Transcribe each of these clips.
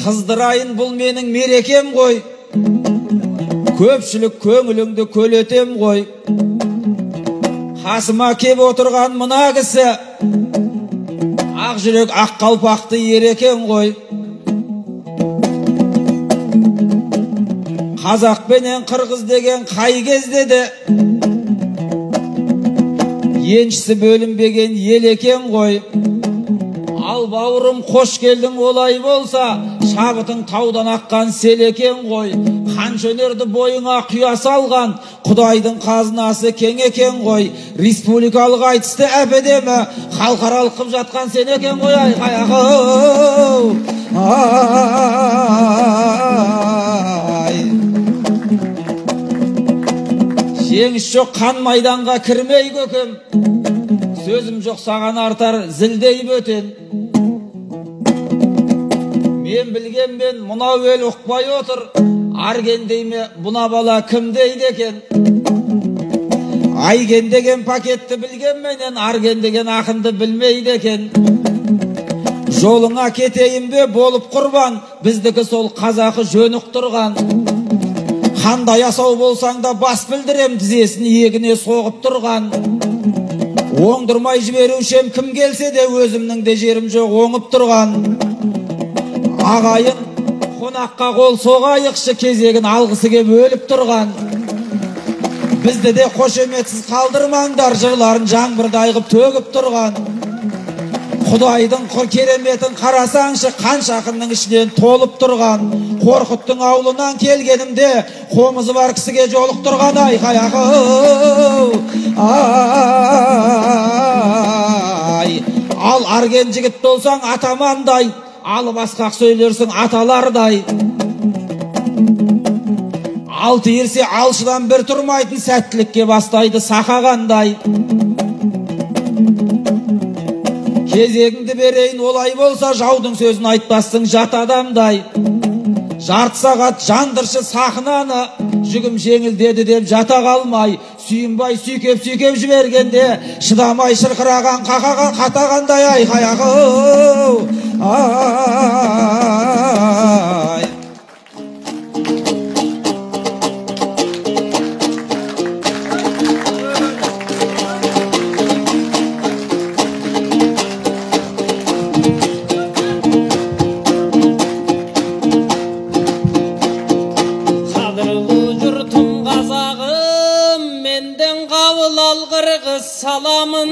Қыздырайын бұл менің мерекем ғой, көпшілік көңіліңді көлетем ғой. Қасыма кеп отырған мына кісі ақ жүрек ақ қалпақты ерекем ғой. Қазақ пенен қырғыз деген қай кезде де еншісі бөлінбеген ел екен ғой. Ал бауырым қош келдің олай болса, шабытың таудан аққан сел екен ғой. Қаншөнерді бойыңа құя салған Құдайдың қазынасы кең екен ғой. Республикалық айтысты әпедемі халықаралық қып жатқан сен екен ғой. Жеңіс жоқ қан майданға кірмей көкем, сөзім жоқ саған артар зілдей бөтен. Мен білгенмен мынау ел ұқпай отыр, арген дейме бұна бала кім дейді екен. Айген деген пакетті білгенменен арген деген ақынды білмейді екен. Жолыңа кетейін бе болып құрбан, біздікі сол қазақы жөн ұқтырған. Қандай асау болсаң да бас білдірем, тізесін егіне соғып тұрған. Оңдырмай жіберушем кім келсе де, өзімнің де жерім жоқ оңып тұрған. Ағайын қонаққа қол соғайықшы, кезегін алғысы кеп өліп тұрған. Бізді де қошеметсіз қалдырмаңдар, жырларын жаңбырдай қып төгіп тұрған. Құдайдың кереметін қарасаңшы, қанша ақынның ішінен толып тұрған. Қорқыттың аулынан келгенімде қомызы бар кісіге жолық тұрған. Ал арген жігіт болсаң атамандай, алып асқақ сөйлерсің аталардай. Алты ерсе алшыдан бір тұрмайтын, сәттілікке бастайды сақағандай. Кезегіңді берейін олай болса, жаудың сөзін айтпассың жат адамдай. Жарты сағат жандыршы сахнаны, жүгім жеңілдеді деп жата қалмай. Сүйінбай сүйкеп жібергенде, шыдамай шырқыраған қақаға қатағандай. Salamın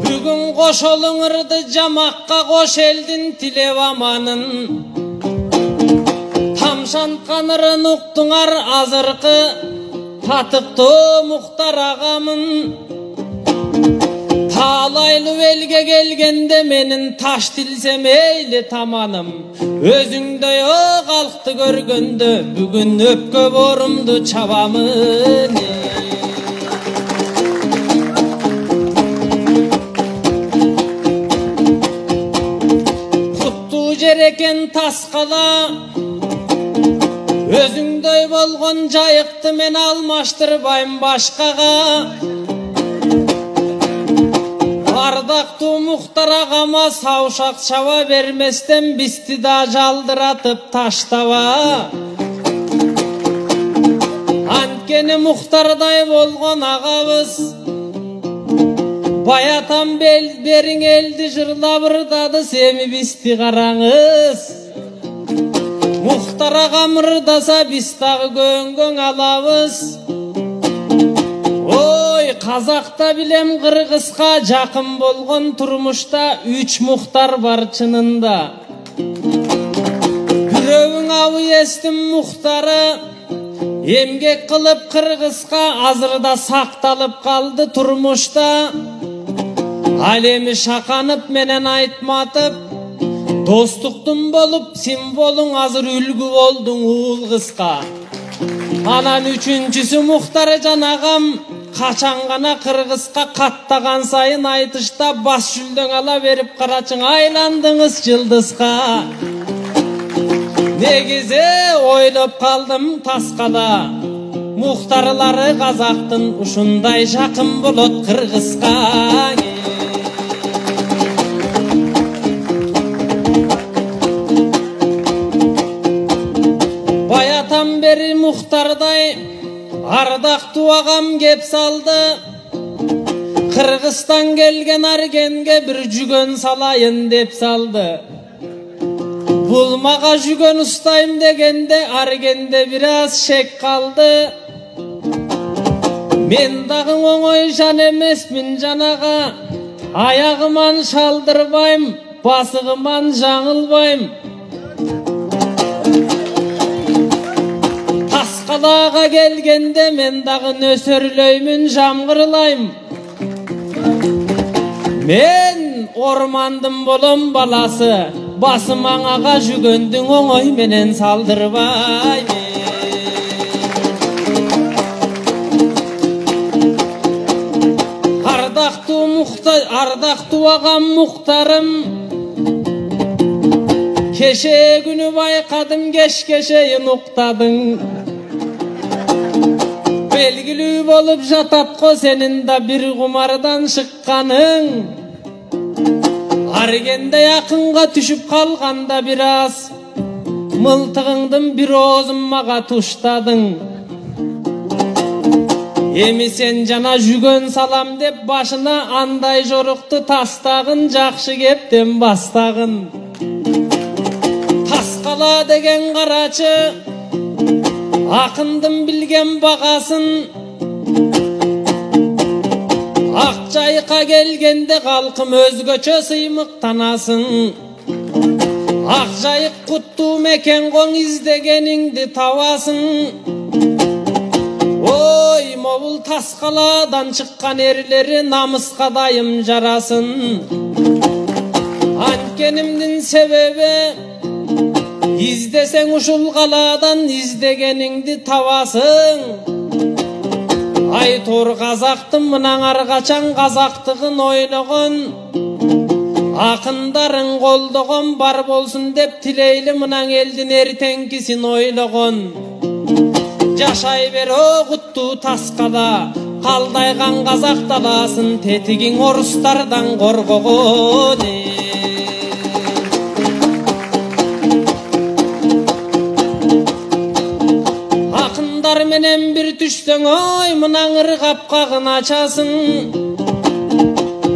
Bugün qoş olunurdu jamaqqa, qoş eldin tilep amanın. Tamşan qanırın uqtuңар azırqı, tatıqdı Muxtar ağamın. Talaylı elge gelgende menin taş dilsem eyli tamanım. Özüngde yok halqты görgöndö, bugün öpkö borumdu çabamın. Eken tasqala, özüngдөй bolgon jayıqты men almaştırbayım başqaga. Ardaqtı Muxtar ağama savşaq çava vermestem, bisti da jaldıratıp taştava. Antkeni Muxtarday bolgon ağabız, bayatam berin eldi jırlap ırdadı, semi bisti qarаңыз. Muxtar ağam ırdasa biz tağı göngöň alabız. Oy, Qazaqta bilem Qırgızqa жақын bolgon turmuşta 3 Muxtar var çınında. Bürövüň awy estim Muxtarı, emgek qılıp Qırgızqa azırda saqtalıp qaldı turmuşta. Alemi şaqanıp menen aytmatıp, dostuktum bolup simbolun azır ülgü oldun uğul kızqa. Anan üçüncüsü Muxtar Can ağam, kaçan gana Qırgızqa kattagan sayın aytışta bas jüldöň ala verip qaraçın aylandыңыз jıldızqa. Negize oylop kaldım tasqada, Muxtarlары қазақтың ушундай жақын болот Қырғызға. Баятан бері Мұхтардай ардақтуу ағам кеп салды. Қырғызстан келген Аргенге бір жүгөн салайын деп салды. Бұл маға жүгөн ұстайым дегенде Аргенде біраз шек қалды. Мен дағы оңой жан емеспін жанаға, аяғыман шалдырбайым, басығыман жаңылбайым. Тасқалаға келгенде мен дағы нөсөрлөймін, жамғырлайым. Мен ормандым болом баласы, басым аңаға жүгөндің оңой менен салдырбай. Ардақтуу ағам Мұхтарым, кеше күні байқадым, кешейін ұқтадың. Белгілі болып жататқо сенің да бір құмардан шыққаның. Аргенде якынға түшіп қалғанда біраз, мылтығыңдың бір озым маға туштадың. Эми сен жана жүгөн салам деп башына андай жоруқты тастағын, жақшы кептен бастағын. Тасқала деген қарачы, ақындың білген бағасын. Ақжайыққа келгенде қалқым өзгөчө сыймықтанасын. Ақжайық құтты мекен қоң, іздегеніңді табасын. Ой, мобул Тасқаладан шыққан ерлері намысқа дайым жарасын. Анткенімдің себебі, издесең ушул қаладан издегеніңді табасың. Ай тор қазақтың мынан арқачан қазақтығын ойлаған. Ақындарың қолдаған бар болсын деп тілейлі мынан елдің ертеңкісін ойлаған. Жашай бер оғытту Тасқала, қалдайған қазақ даласын тетігің орыстардан қорғаған. Ақындар менен бір түштің ой, мұнан ырғап қағын açasың.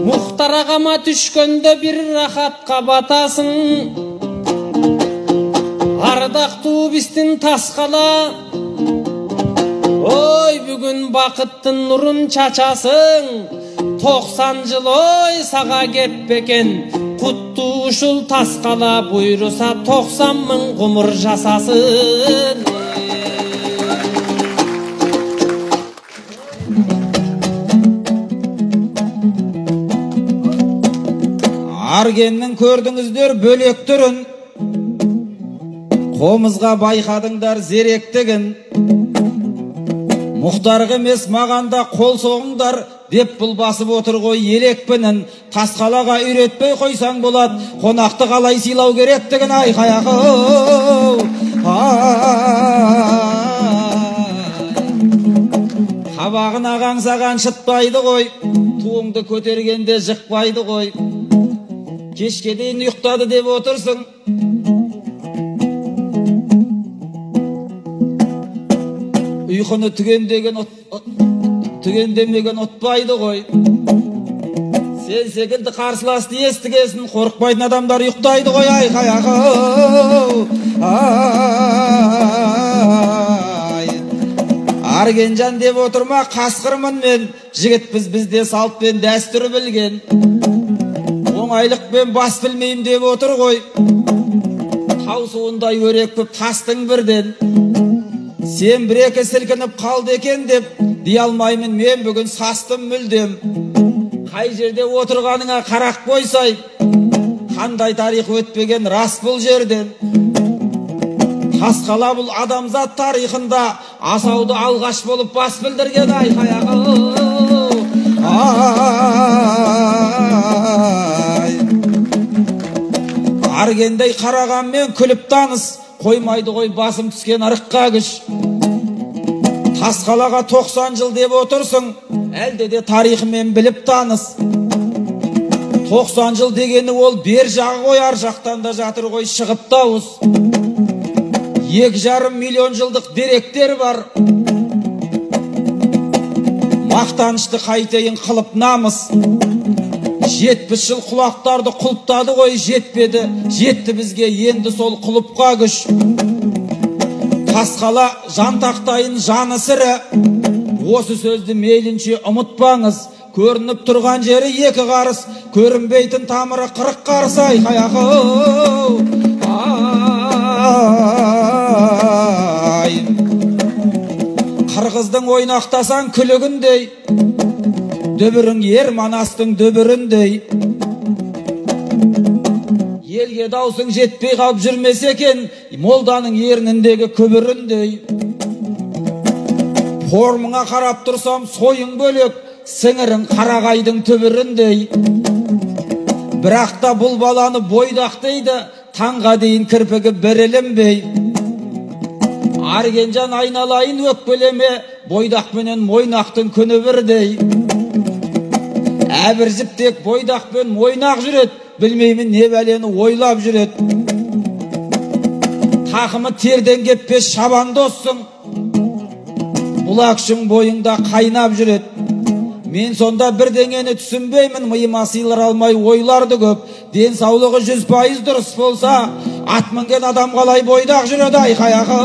Мұхтар ағама түшкөнде бір рахатқа батасың. Ардақтуу біздің Тасқала, ой, бүгін бақыттың нұрын чачасың. 90 жыл ой саға кеппекен, құтты ушул Тасқала бұйырса 90 мың ғұмыр жасасын. Аргеннің көрдіңіздер бөлектірін, қомызға байқадыңдар зеректігін. Мұхтарға емес мағанда қол соғыңдар деп бұл басып отыр ғой елекпінін. Тасқалаға үйретпей қойсаң болат, қонақты қалай сыйлау керектігін айқаяқы. Қабағын ағаң саған шытпайды ғой, туыңды көтергенде жықпайды ғой. Кешке дейін ұйықтады деп отырсың. Ұйқыны түгендемеген ұтпайды ғой. Сен секілді қарсыласты естігесін, қорықпайтын адамдар ұйықтайды ғой айқаяқы. Аргенжан деп отырма, қасқырмын мен, жігітпіз бізде салт пен дәстүрі білген. Оңайлықпен бас білмейм деп отыр ғой. Тау суындай өрекпіп тастың бірден. Сен бір-екі сілкініп қалды екен деп дей алмаймын, мен бүгін састым мүлдем. Қай жерде отырғаныңа қарақ қойсай, қандай тарих өтпеген рас бұл жерден. Тасқала бұл адамзат тарихында асауды алғаш болып бас білдірген айқаяқы. Аргендей қарағанмен күліп таныс, қоймайды ғой басым түскен ырыққа күш. Тасқалаға 90 жыл деп отырсың, әлде де тарихымен біліп таныс. 90 жыл дегені ол бер жағы ғой, ар жақтан да жатыр ғой шығып дауыс. 2,5 миллион жылдық деректер бар. Мақтанышты қайтайын қылып намыс. 70 жыл құлақтарды құлыптады ғой, жетпеді, жетті бізге енді сол құлыпқа күш. Тасқала жантақтайын жаны сірі, осы сөзді мейлінше ұмытпаңыз. Көрініп тұрған жері 2 қарыс, көрінбейтін тамыры 40 қарыс. Ай, қырғыздың ойнақтасан күлігіндей, дөбірің ер манастың дөбіріндей. Елге даусың жетпей қалып жүрмесе екен, молданың ерніндегі көбіріндей. Формыңа қарап тұрсам сойың бөлек, сіңірің қарағайдың түбіріндей. Бірақ та бұл баланы бойдақ дейді, таңға дейін кірпігі бірілінбей. Аргенжан айналайын өкпелеме, бойдақпенен мойнақтың күні бірдей. Әбір жіптек бойдақпен мойнақ жүрет, білмеймін не бәлені ойлап жүрет. Тақымы терден кеппес шабан доссың, бұлақшың бойыңда қайнап жүрет. Мен сонда бірдеңені түсінбеймін, миыма сыйлар алмай ойларды көп. Денсаулығы 100% дұрыс болса, ат мінген адам қалай бойдақ жүреді, ай қаяғы.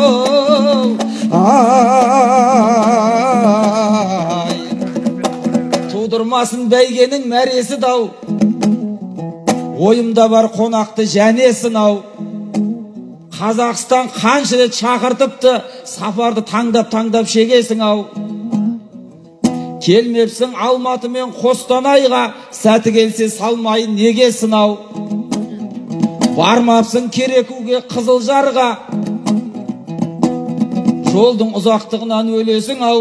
Тудырмасын бәйгенің мәресі дау, ойымда бар қонақты жәнесін ау. Қазақстан қанша рет шақыртыпты, сапарды таңдап шегесің ау. Келмепсің Алматы мен Қостанайға, сәті келсе салмайын негесін ау. Бармапсың Керекуге Қызылжарға, жолдың ұзақтығынан өлесің ау.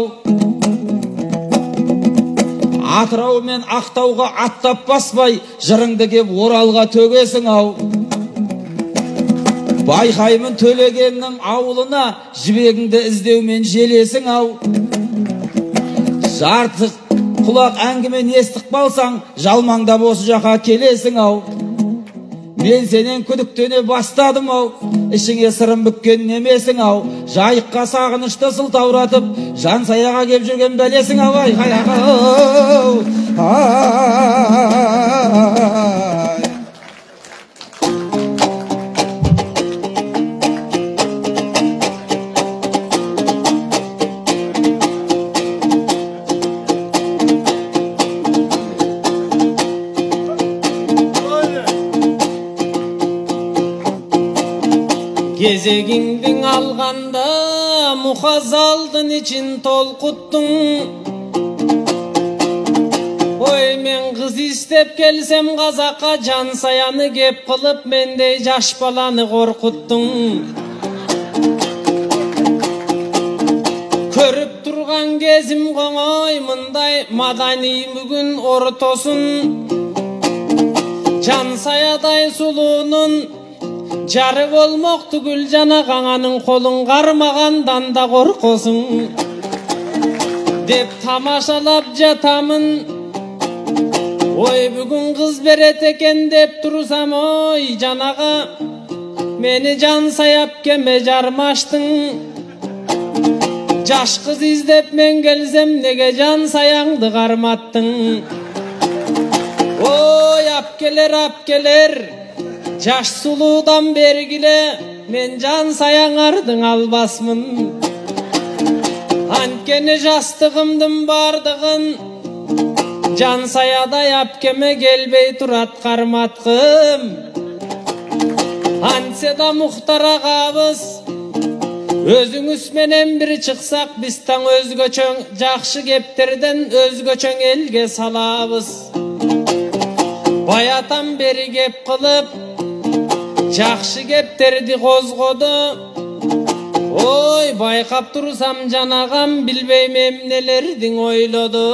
Атырау мен Ақтауға аттап баспай, жырыңды кеп Оралға төгесің ау. Байқаймын Төлегеннің ауылына, жібегіңді іздеумен желесің ау. Жартық құлақ әңгімен естік балсаң, жалмаңдап осы жаққа келесің ау. Мен сенен күдіктене бастадым ау, ішіңе сырым бүккен немесің ау. Жайыққа сағынышты сылтауратып, жан саяға кеп жүрген бәлесің ау. Ай қаяғы. Кезегіңдің алғанда мұқазалдың için толқыттың. Ой, мен қыз істеп келсем қазаққа, жан саяны кеп қылып, мендей жаш баланы қорқыттың. Көріп тұрған кезім қоңой, мындай мадани бүгін ортосын. Жан саядай сұлуының жары болмақ түгіл, жана қаңаның қолын қармағандан да қорқосың. Деп тамашалап жатамын, ой бүгін қыз берет екен деп тұрсам, ой жанаға мені жан саяп кеме жармаштың. Жаш қыз іздеп мен келсем, неге жан саяңды қарматтың. Ой апкелер, жаш сұлудан бергіле, мен жан саяңардың албасмын. Анткені жастығымдың бардығын, жан саядай апкеме келбей тұрат қарматқым. Анседа Мұхтар ағабыз, өзіңіз менен бір чықсақ, біздің өзгөчөң жақшы кептерден өзгөчөң елге салабыз. Баятан бері кеп қылып, жақшы кептерді қозғоды. Ой, байқап тұрсам жанағам, білбеймем нелердің ойлоды.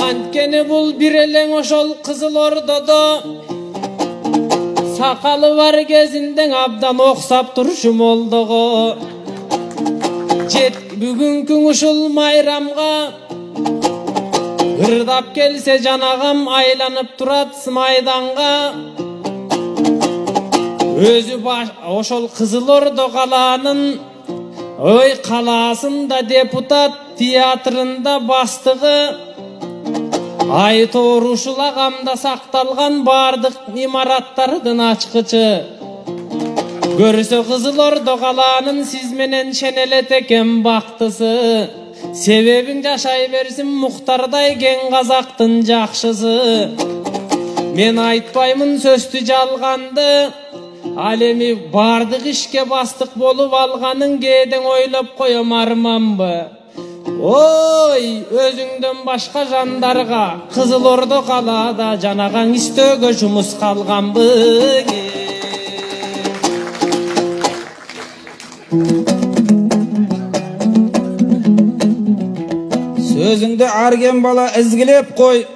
Анткені бұл бір елең ошол Қызылордада, сақалы бар кезінден абдан оқсап тұршы молдығы. бүгүнкү ушул майрамга ырдап келсе жанагам айланып турат майданга. Өзү ошол Кызыл Ордо калаанын ой калаасында депутат, театрында бастыгы. Айтор ушул агамда сакталган бардык имараттардын ачкычы. Көрсө Кызыл Ордо калаанын сиз менен шенелет экен бактысы. Себебин жашай берсин Муктардай кең казактын жакшысы. Мен айтпаймын сөздү жалганды, ал эми бардык ишке бастык болуп алганын кээден ойлоп коем арманбы. Ой, өзүңдөн башка жандарга Кызыл Ордо калаада жанагаң истоого жумуш калганбы. Сөзүңдү арген бала изгилеп кой.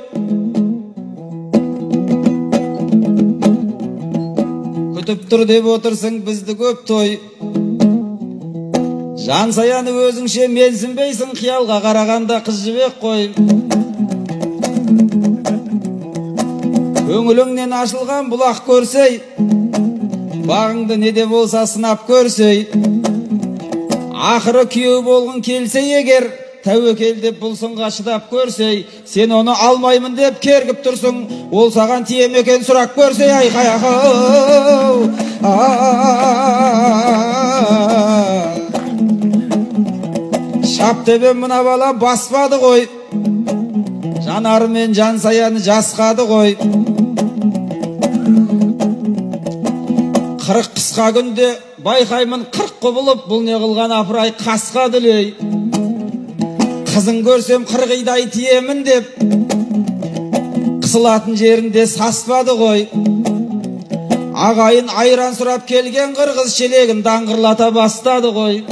Күтүп тур деп отурсуң бизди көп той. Жан саяны өзүңчө менсинбейсиң, кыялга караганда кыз жибек кой. Көңүлүңнен ашылган булак көрсөй, багыңды неде болса сынап көрсөй. Акыры күйөө болгун келсе эгер, тәуекел деп булсунга чыдап көрсөй, сен оны алмаймын деп кергип турсуң, ол саган тием экен сурап көрсөй. Ай каяка шап тебем мына бала баспады ғой, жанары мен жан саяны жасқады ғой. 40 кыска күндө байкаймын 40 кубулуп, бул не кылган апырай каска дилей. Кызын көрсөм кыргыйдай тиемин деп, кысылатын жеринде саспады ғой. Агайын айран сурап келген кыргыз челегин даңгырлата бастады ғой.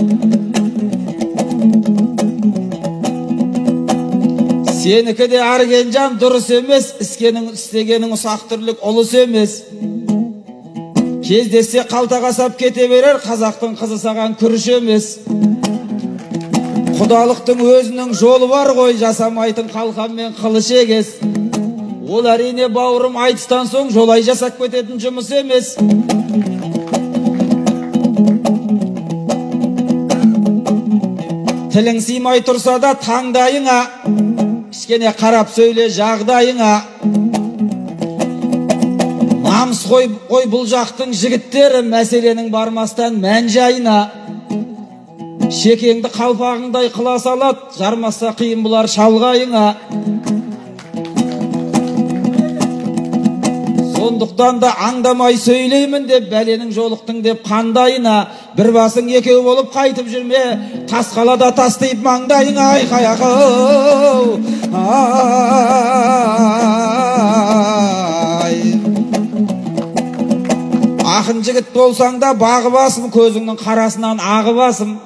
Сеники де аргенжан дурус эмес, истегениң усак түрлүк олус эмес. Кездессе калтага сап кете берер, казактын кызы саган күрүш эмес. Кудалыктын өзүнүн жолу бар ғой, жасамайтын калкан мен кылыч эгес. Ол әрине бауырым айтыстан соң жолай жасап кететін жұмыс емес. Тілің сыймай тұрса да таңдайыңа, кішкене қарап сөйле жағдайыңа. Намыс қой бұл жақтың жігіттері мәселенің бармастан мән жайына. Шекеңді қалпағыңдай қыла салат, жармаса қиын бұлар шалғайыңа. Сондықтан да аңдамай сөйлеймін деп бәленің жолықтың деп қандайына. Бір басың екеу болып қайтып жүрме, тас қалада тастайып маңдайыңа. Ай қаяқау, ақын жігіт болсаң да бағы басым, көзіңнің қарасынан ағы басым.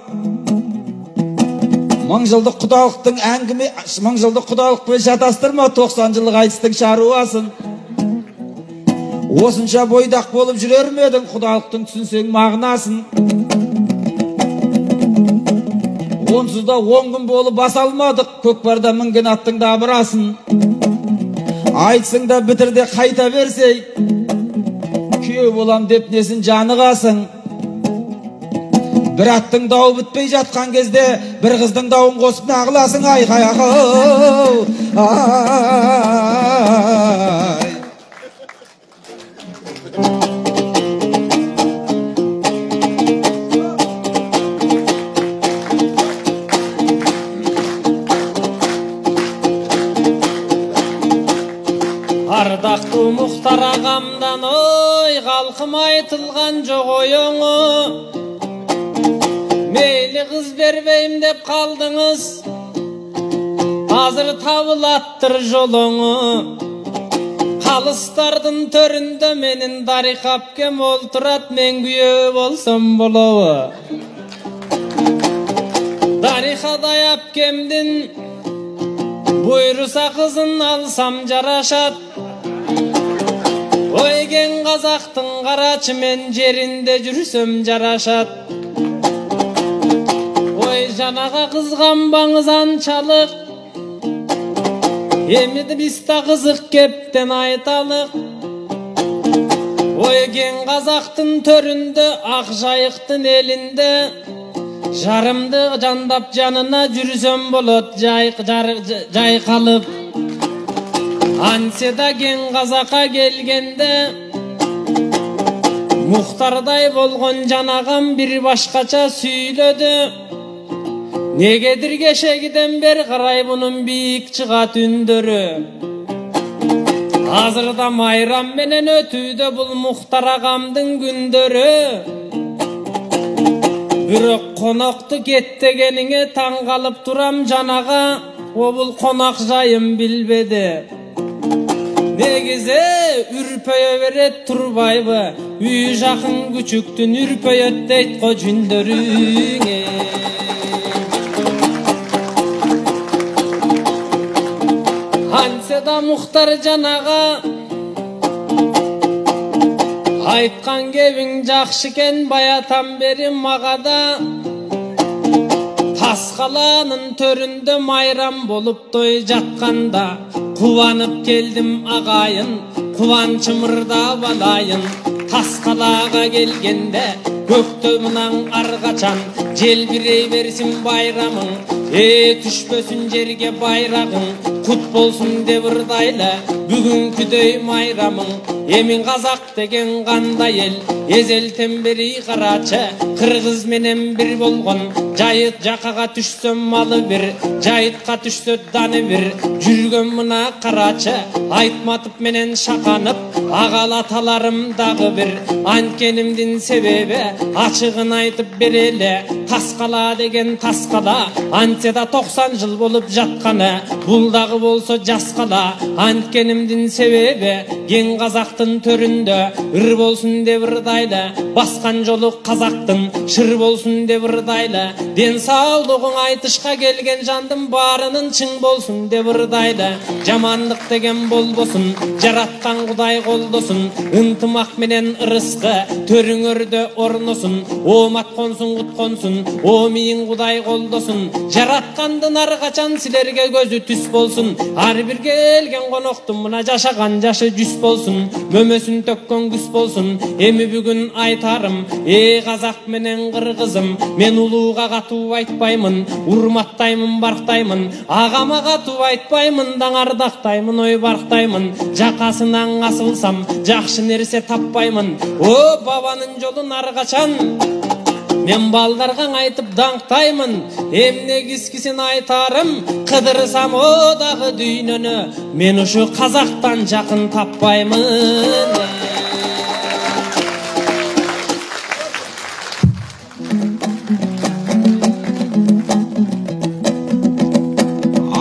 Мыңжылдық құдалықтың әңгіме, мыңжылдық құдалықпен шатастырма, 90 жылық айтыстың шаруасын. Осынша бойдақ болып жүрер медің, құдалықтың түсінсең мағынасын. Онсыз да 10 күн болып баса алмадық, көкпарда мінген аттың да абырасын. Айтсың да бітірде қайта берсей, күйеу болам деп несін жанығасың. Бір аттың дауы бітпей жатқан кезде, бір қыздың дауын қосып нағыласың. Ай қаяқау, ай. Ардақту Мұхтар ағамдан ой, қалқым айтылған жоқ ойыңы. Мейлі қыз бербейм деп қалдыңыз, азыр табылаттыр жолыңы. Қалыстардың төрінде менің дариқап кем олтырат, мен күйе болсам болуы. Дариқадай апкемдін бұйырса қызын алсам жарашат. Ой кен қазақтың қарачы мен жерінде жүрсем жарашат. Ой жанаға қызғанбаңыз анчалық, емеді биста қызық кептен айталық. Ой кен қазақтың төрінде, ақ жайықтың елінде, жарымды жандап жанына жүрсем болот жайқалып. Анседа кен қазаққа келгенде, Мұхтардай болған жанағам бір башқача сүйлөді. Негедір кешегіден бер қарай бұның биік чыға түндөрі. Азырда майрам менен өтуді бұл Мұхтар ағамдың күндөрі. Бирок қонақты кеттегеніңе таң қалып турам жанаға, о бұл қонақ жайым білбеді. Негизе үрпөйө берет турбайбы, үй жақын күчүктүн үрпөйөт дейт ко жүндөрүңө. Анседа Мұхтар жанаға, айтқан кебің жақшы кен баятан бері мағада. Тасқаланың төрінде майрам болып той жатқанда, қуанып келдім ағайын, қуанчымырда балайын. Тасқалаға келгенде, көктөмүнан арғачан, желбірей берсін байрамың, түшпөсін жерге байрағың, құт болсын деп ырдайлы, бүгінкүдөй майрамың. Емин қазақ деген қандай ел, езелтен бері қарачы, қырғыз менен бір болған. Жайыт жақаға түшсөм малы бір, жайытқа түшсө даны бір. Жүрген мына қарачы, айтматып менен шақанып, ағалаталарым дағы бір. Анткенімдің себебі, ашығын айтып берелі. Тасқала деген тасқала, Анседа 90 жыл болып жатқаны, бұл дағы болса жасқала. Анткенімдің себебі, ген қазақтың төрінде, ыр болсын деп ырдайлы. Басқан жолы қазақтың, шыр болсын деп ырдайлы. Ден саулығың айтышқа келген жандың барының чың болсын деп ырдайлы. Жамандық деген болбосын, жаратқан құдай қолдосын. Ынтымақ менен ырысқы, төріңөрді орносын. Омат қонсын, құт қонсын, омиын құдай қолдосын. Жаратқандың арқачан сілерге көзі түс болсын. Ар бір келген қоноқтың мұна жашаған жашы жүс болсын. Мөмөсін төккен күс болсын. Емі бүгін айтарым, қазақ менен қырғызым. Мен ұлуға қату айтпаймын, урматтаймын, барқтаймын. Ағама қату айтпаймын, даңардақтаймын, ой барқтаймын. Жақасынан асылсам, жақшы нерсе таппаймын. О, бабаның жолын арғачан, мен балдарған айтып даңқтаймын. Емне кискісін айтарым, қыдырсам одағы дүйнөні, мен ұшы қазақтан жақын таппаймын.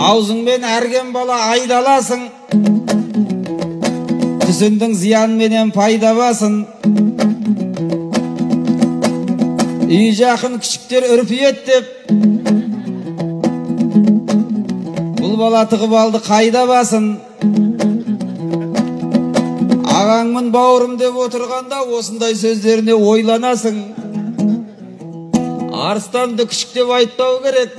Аузыңмен әрген бала айдаласың, түсіндің зиянменен пайда басын. Үй жақын күшіктер үрпиет деп, бұл бала тығып алды қайда басын. Ағаңмын бауырым деп отырғанда осындай сөздеріне ойланасың. Арыстанды күшік деп айтпау керек,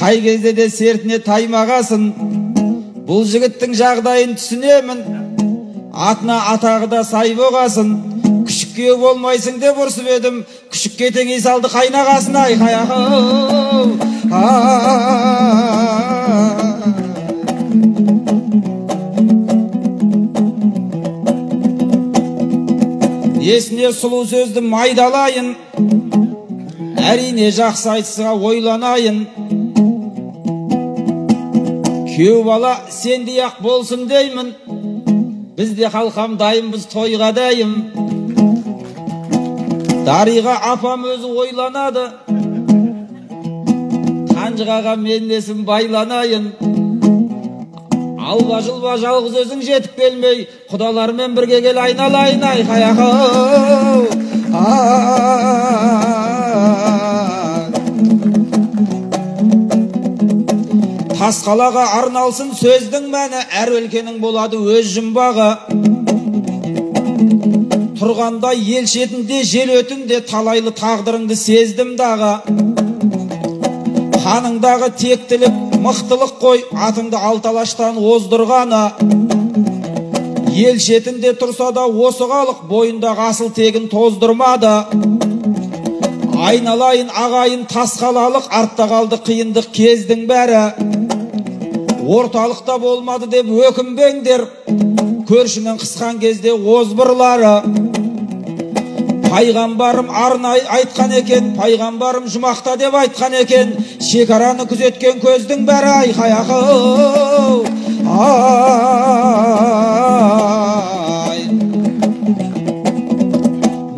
қай кезде де сертіне таймағасын. Бұл жігіттің жағдайын түсінемін, атына атағы да сай боғасын. Күшікке болмайсың деп ұрсып едім, күшікке теңей салды қайнағасын. Ай қаяқым, есіне сұлу сөзді майдалайын, әрине жақсы айтысыға ойланайын. Күйеу бала сендей ақ болсын деймін, бізде қалқам дайынбыз тойға дайым. Дариға апам өзі ойланады, Қанжығаға меннесін байланайын. Алба жылба жалғыз өзің жетіп келмей, құдалармен бірге кел айналайын. Ай қаяқым, Тасқалаға арналсын сөздің мәні, әр өлкенің болады өз жұмбағы. Тұрғанда ел шетінде, жел өтінде талайлы тағдырыңды сездім дағы. Қаныңдағы тектілік, мықтылық қой, атыңды алталаштан оздырғаны. Ел шетінде тұрса да осы халық бойындағы асыл тегін тоздырмады. Айналайын ағайын тас қалалық, артта қалды қиындық кездің бәрі. Орталықта болмады деп өкінбеңдер, көршінің қысқан кезде озбырлары. Пайғамбарым арнайы айтқан екен, пайғамбарым жұмақта деп айтқан екен, шекараны күзеткен көздің бәрі айқай ақыл.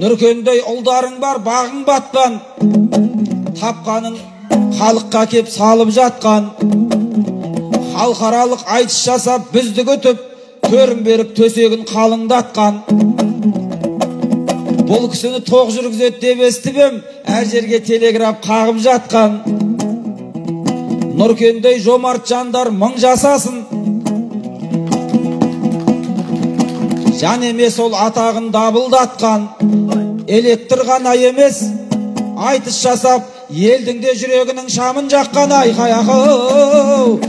Нүркендей ұлдарың бар, бағың батпан, тапқаның халыққа кеп салып жатқан. Халықаралық айтыс жасап бізді күтіп, төрін беріп төсегін қалыңдатқан. Бұл кісіні тоқ жүргізет деп естіп, әр жерге телеграф қағып жатқан. Нүркендей жомарт жандар мың жасасын, жан емес ол атағын дабылдатқан. Электр ғана емес, айтыс жасап, елдің де жүрегінің шамын жаққан. Айқай ақыл.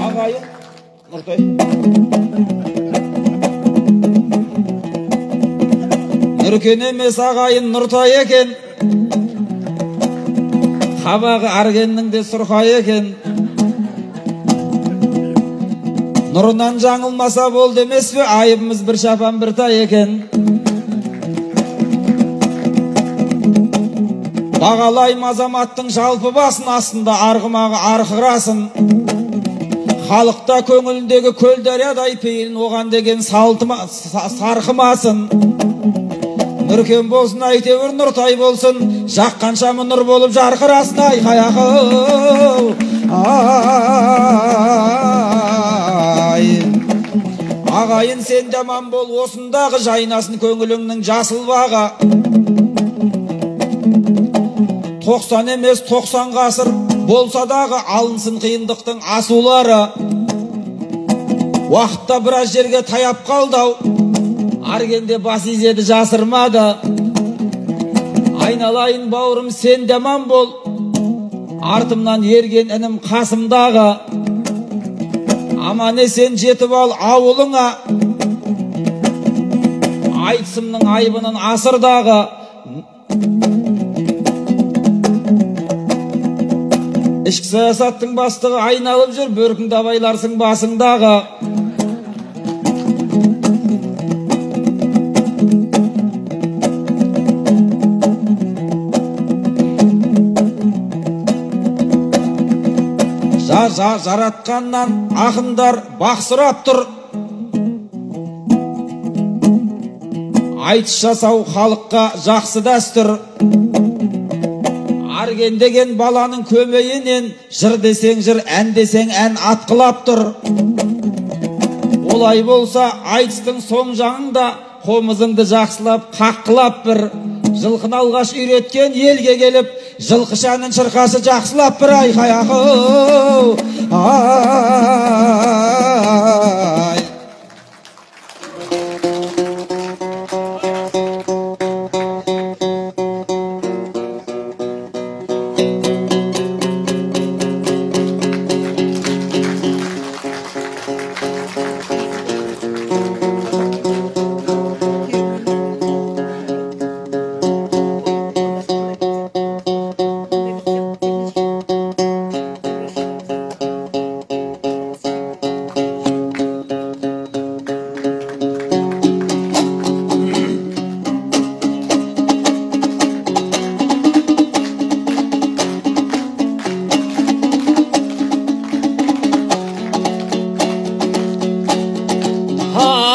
Ағайын Нұртай, Нүркен емес ағайын Нұртай екен, қабағы Аргеннің де Сұрқай екен. Нұрынан жаңылмаса болды емес пе, айыбымыз бір шапан бір тай екен. Бағалайым азаматтың жалпы басын, астында арғымағы арқырасын. Халықта көңіліндегі көл дариядай пейілін оған деген сарқымасын. Нүркен болсын, әйтеуір Нұртай болсын, жаққан шамы нұр болып жарқырасын. Айқай ақыл. Ағайын сен даман бол, осындағы жайнасын көңіліңнің жасыл бағы. 90 емес 90 ғасыр болса дағы алынсын қиындықтың асулары. Уақытта біраз жерге таяп қалдау, Аргенде бас изеді жасырмады. Айналайын бауырым сен даман бол, артымнан ерген інім қасымдағы. Аман есен жетіп ал ауылыңа, айтысымның айбының асырдағы. Ішкі саясаттың бастығы айналып жүр, бөркіңді абайларсың басыңдағы. Жаратқаннан ақындар бақ сұрап тұр, айтыс жасау халыққа жақсы дәстүр. Арген деген баланың көмейінен, жыр десең жыр, ән десең ән атқылап тұр. Олай болса айтыстың соң жаңында, қомызыңды жақсылап қаққылап бір. Жылқын алғаш үйреткен елге келіп, жылқы шәнін шырқасы жақсылап бір. Айқай ақыл.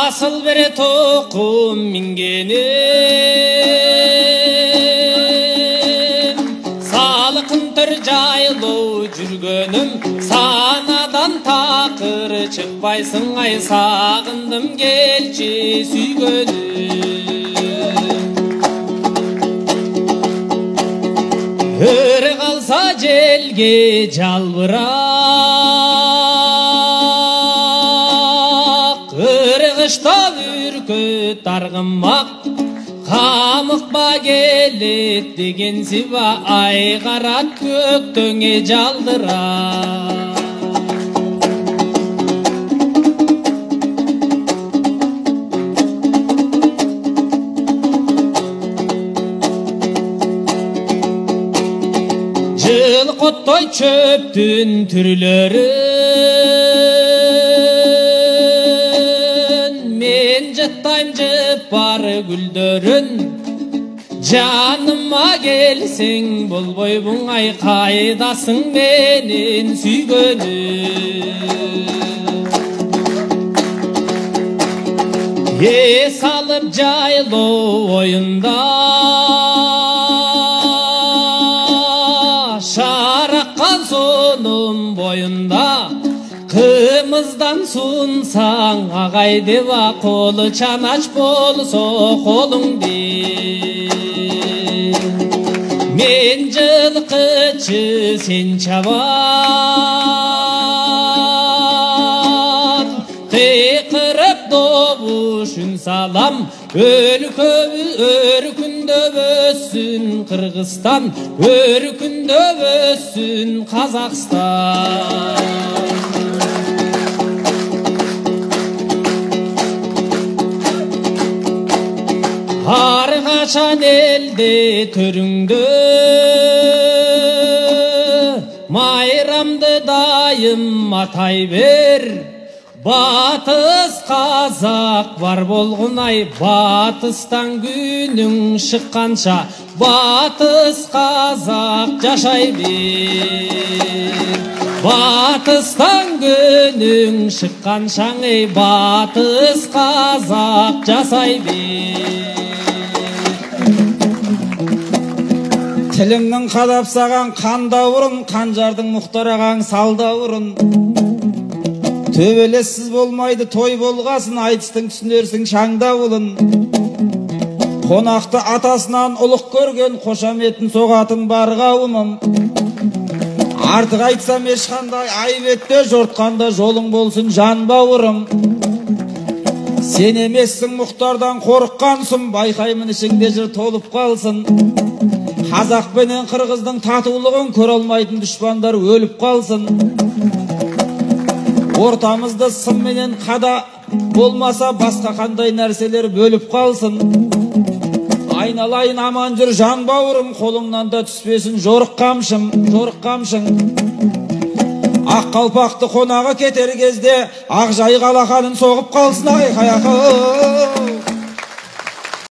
Асыл бере тоқым мингенім, салқын түр жайлы жүргенім, санадан тақыр шықпайсың ай, сағындым келші сүйгенім. Өрі қалса желге жалбырақ, ырғышта бүркіт арғымақ, Камықпа келет деген сиба ай қарат көктөңе жалдыра. Жыл қоттой чөптүн түрлөрүн, мен жыттайм жыпар гүлдөрүн. Жаныма келсең болбой буңай, кайдасың менин сүйгөнүм. Эс алып жайлоо оюнда, шараккан сонун бойунда, кымыздан сунсаң агай деба, колу чанач болсо колуңди. Мен жылкычы сен чабан, кыйкырып добуш үн салам. Өркүндө өссүн Кыргызстан, өркүндө өссүн Казакстан. Ар качан элде төрүңдө, майрамды дайым атай бер. Батыс казак бар болгунай, батыстан күнүң шыкканча, батыс казак жашай бер. Батыстан күнүң шыкканча, батыс казак жасай бер. Тилиңнің қадап саған қандауырын, қанжардың мұқтараған салдауырын. Төбелессіз болмайды той болғасын, айтыстың түсінерсің шаңдауылын. Қонақты атасынан ұлық көрген, қошаметін соғатын бар қауымым. Артық айтсам ешқандай айбетте, жортқанда жолың болсын жан бауырым. Сен емессің мұқтардан қорыққансың, байқаймын ішіңде жыр толып қалсын. Қазақ пенен қырғыздың татулығын көре алмайтын дұшпандар өліп қалсын. Ортамызда сын менен қада болмаса, басқа қандай нәрселер бөліп қалсын. Айналайын аман жүр жан бауырым, қолыңнан да түспесін жорық қамшың. Ақ қалпақты қонағы кетер кезде, ақ жайық алақанын соғып қалсын айқай.